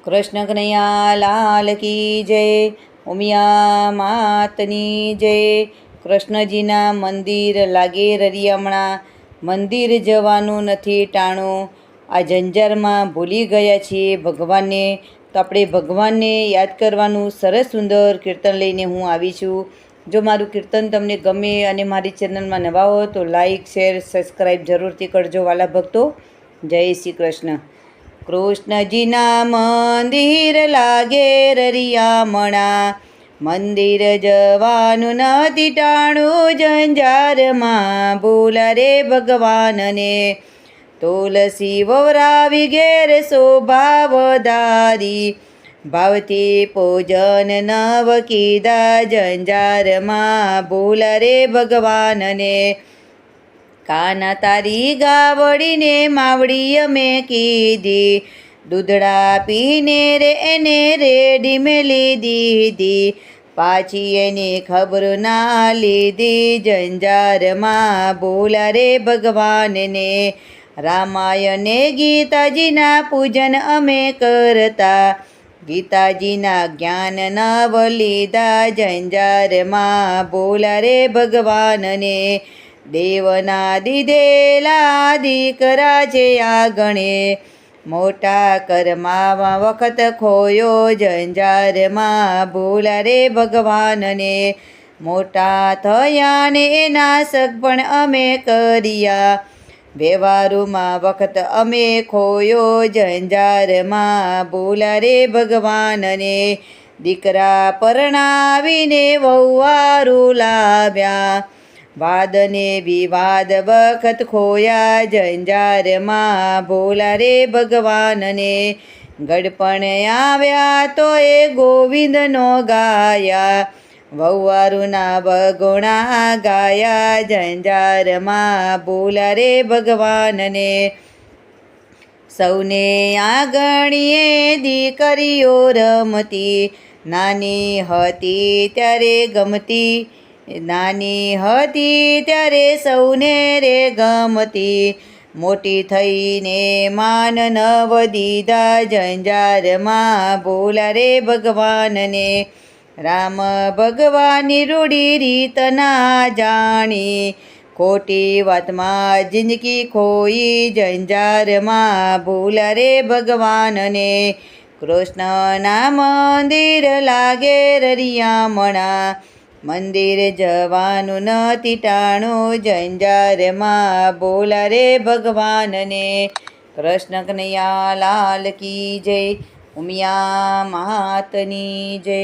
કૃષ્ણ કનૈયા લાલ કી જય, ઉમિયા માતની જય। કૃષ્ણજીના મંદિર લાગે રરિયામણા, મંદિર જવાનું નથી ટાણું। આ જંજારમાં ભૂલી ગયા છીએ ભગવાનને, તો આપણે ભગવાનને યાદ કરવાનું સરસ સુંદર કીર્તન લઈને હું આવી છું। જો મારું કીર્તન તમને ગમે અને મારી ચેનલમાં નવા હો તો લાઈક શેર સબસ્ક્રાઈબ જરૂરથી કરજો વાલા ભક્તો। જય શ્રી કૃષ્ણ। કૃષ્ણજીના મંદિર લાગે રરિયામણા, મંદિર જવાનું નથી ટાણું જંજારમાં, ભૂલા રે ભગવાનને। તુલસી વવરાવી ઘેર શોભા વધારી, ભાવથી પૂજન નવ કીધા જંજારમાં, ભૂલા રે ભગવાનને। કાના તારી ગાવડીને માવડી અમે કીધી, દૂધડા પીને રે એને રેડી મેલી દીધી, પાછી એની ખબર ના લીધી જંજારમાં, ભૂલા રે ભગવાનને। રામાયણે ગીતાજીના પૂજન અમે કરતા, ગીતાજીના જ્ઞાન નવ લીધા જંજારમાં, ભૂલા રે ભગવાનને। દેવના દીધેલા દીકરા છે આ ગણે, મોટા કરમાવા વખત ખોયો જંજારમાં, ભૂલા રે ભગવાનને। મોટા થયા ને એના સગપણ અમે કર્યા, વ્યવહારોમાં વખત અમે ખોયો જંજારમાં, ભૂલા રે ભગવાનને। દીકરા પરણાવીને વહુવારું લાવ્યા, વાદને વિવાદ વખત ખોયા જંજારમાં, ભૂલા રે ભગવાનને। ગડપણ આવ્યા તો એ ગોવિંદનો ગાયા, વહુવારુના વગોણા ગાયા જંજારમાં, ભૂલા રે ભગવાનને। સૌને આંગણીએ દીકરીઓ રમતી, નાની હતી ત્યારે ગમતી, નાની હતી ત્યારે સૌને રે ગમતી, મોટી થઈને માન નવ દીધા જંજારમાં, ભૂલા રે ભગવાનને। રામ ભગવાનની રૂડી રીત ના જાણી, ખોટી વાતમાં જિંદગી ખોઈ જંજારમાં, ભૂલા રે ભગવાનને। કૃષ્ણના મંદિર લાગે રરિયામણા, મંદિર જવાનું નથી ટાણું જંજારમાં, ભૂલા રે ભગવાનને। કૃષ્ણ કનૈયા લાલ કી જય, ઉમિયા માતની જય।